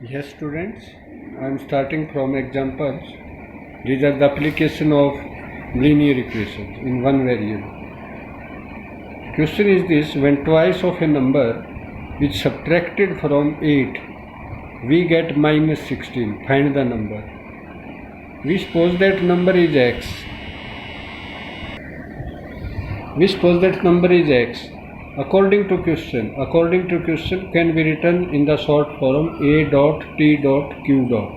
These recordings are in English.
Yes, students, I am starting from examples. These are the application of linear equations in one variable. Question is this: when twice of a number is subtracted from 8, we get minus 16. Find the number. We suppose that number is x. According to question can be written in the short form a dot t dot q dot.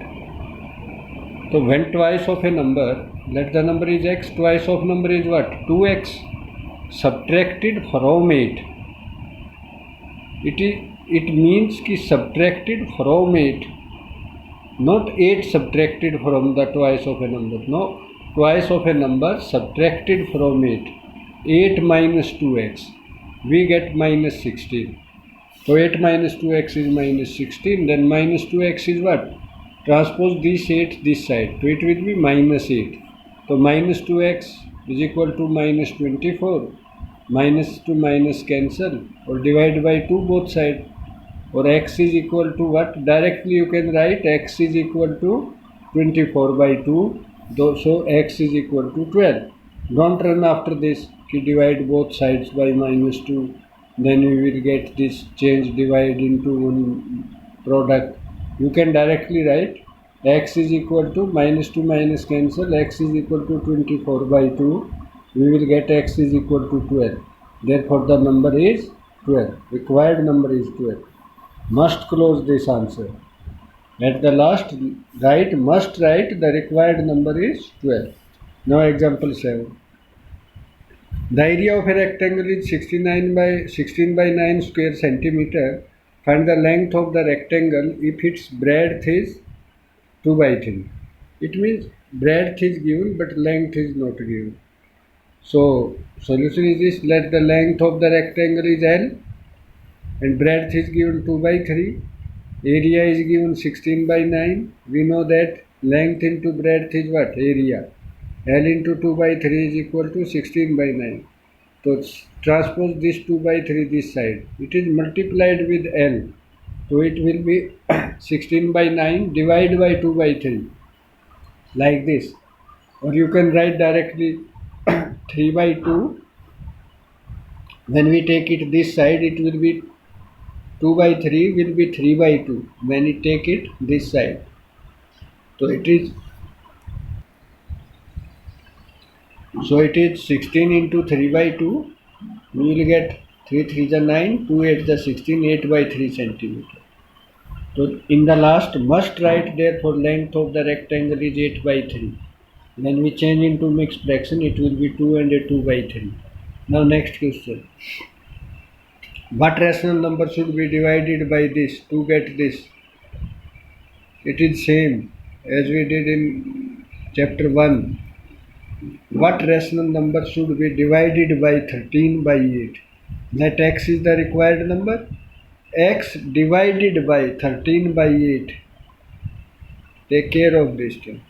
So when twice of a number, let the number is x, twice of number is what? 2x subtracted from 8. It means ki subtracted from 8, not 8 subtracted from the twice of a number. No, twice of a number subtracted from 8. 8 minus 2x, we get minus 16. So 8 minus 2x is minus 16, then minus 2x is what? Transpose this 8 this side, so it will be minus 8. So minus 2x is equal to minus 24. Minus to minus cancel, or divide by 2 both sides, or x is equal to what? Directly you can write x is equal to 24 by 2, so x is equal to 12. Don't run after this. Divide both sides by minus 2, then you will get this change divide into one product. You can directly write x is equal to minus 2 minus cancel, x is equal to 24 by 2, we will get x is equal to 12. Therefore the number is 12. Required number is 12. Must close this answer. At the last must write the required number is 12. Now example 7. The area of a rectangle is 16 by 9 square centimeter. Find the length of the rectangle if its breadth is 2 by 3. It means breadth is given but length is not given. So solution is this: let the length of the rectangle is L and breadth is given 2 by 3. Area is given 16 by 9. We know that length into breadth is what? Area. L into 2 by 3 is equal to 16 by 9. So transpose this 2 by 3 this side. It is multiplied with L. So it will be 16 by 9 divided by 2 by 3. Like this. Or you can write directly 3 by 2. When we take it this side, it will be 2 by 3 will be 3 by 2. When we take it this side. So it is 16 into 3 by 2, we will get 3 3 is 9, 2 8 is 16, 8 by 3 centimeter. So in the last must write therefore length of the rectangle is 8 by 3. When we change into mixed fraction, it will be 2 and 2 by 3. Now next question. What rational number should be divided by this to get this? It is same as we did in chapter 1. What rational number should be divided by 13 by 8? Let x is the required number. X divided by 13 by 8. Take care of this term.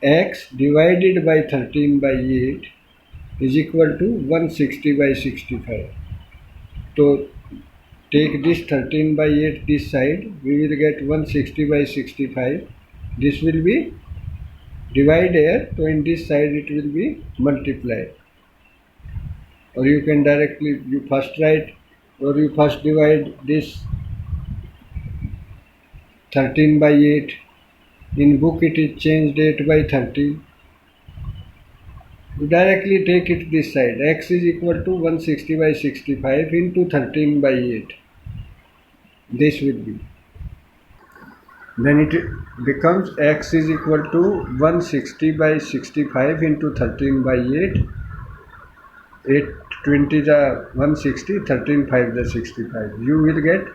X divided by 13 by 8 is equal to 160 by 65. So take this 13 by 8 this side. We will get 160 by 65. This will be divide here, so in this side it will be multiplied. Or you can directly, you first divide this 13 by 8. In book it is changed 8 by 13. You directly take it this side. X is equal to 160 by 65 into 13 by 8. This will be. Then it becomes x is equal to 160 by 65 into 13 by 8. 8 20 is 160, 13 5 is 65. You will get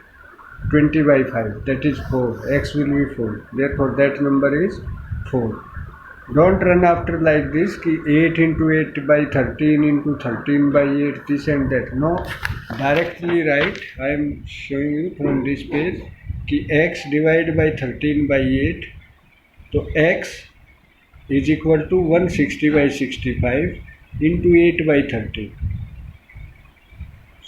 20 by 5, that is 4. X will be 4. Therefore that number is 4. Don't run after like this, ki 8 into 8 by 13 into 13 by 8, this and that. No, directly write. I am showing you from this page. कि x divided by 13 by 8, तो x is equal to 160 by 65 into 8 by 13.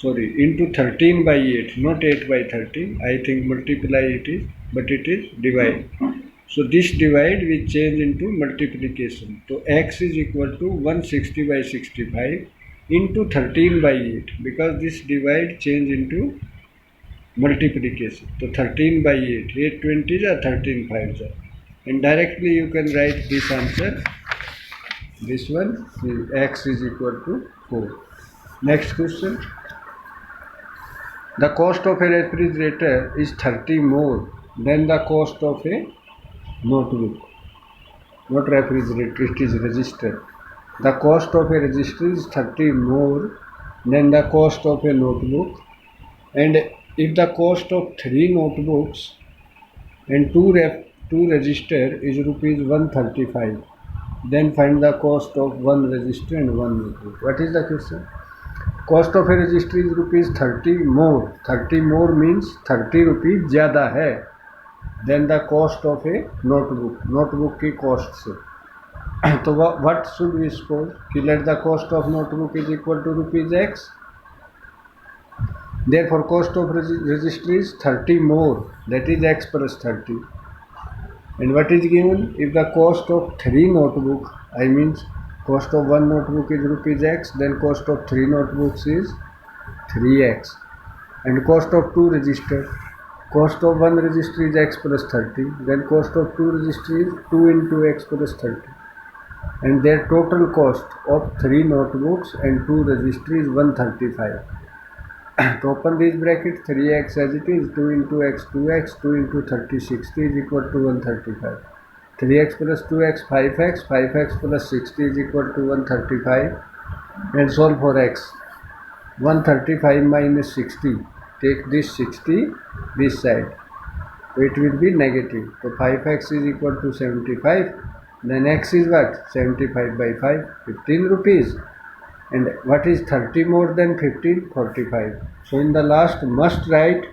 sorry, into 13 by 8, not 8 by 13. I think multiply it is, but it is divide. So this divide we change into multiplication. So x is equal to 160 by 65 into 13 by 8, because this divide change into multiplication. So 13 by 8, 8 20s are 13 5s are. And directly you can write this answer. This one is x is equal to 4. Next question. The cost of a refrigerator is 30 more than the cost of a notebook. Not refrigerator, it is register. The cost of a register is 30 more than the cost of a notebook. And if the cost of 3 notebooks and 2 register is rupees 135, then find the cost of 1 register and 1 notebook. What is the question? Cost of a register is rupees 30 more. 30 more means 30 rupees ज़्यादा है than the cost of a notebook. Notebook की cost से. तो what should we suppose? कि let the cost of notebook is equal to rupees x. Therefore, cost of register is 30 more. That is x plus 30. And what is given? If the cost of 3 notebook, I means cost of 1 notebook is rupees x, then cost of 3 notebooks is 3x. And cost of 2 register, cost of 1 register is x plus 30, then cost of 2 register is 2 into x plus 30. And their total cost of 3 notebooks and 2 register is 135. To open this bracket, 3x as it is, 2 into x 2x, 2 into 30 60 is equal to 135. 3x plus 2x 5x, 5x plus 60 is equal to 135. And solve for x. 135 minus 60. Take this 60 this side. So it will be negative. So 5x is equal to 75. Then x is what? 75 by 5, 15 rupees. And what is 30 more than 15? 45. So in the last must write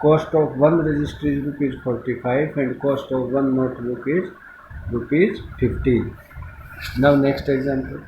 cost of 1 register is rupees 45 and cost of 1 notebook is rupees 15. Now next example.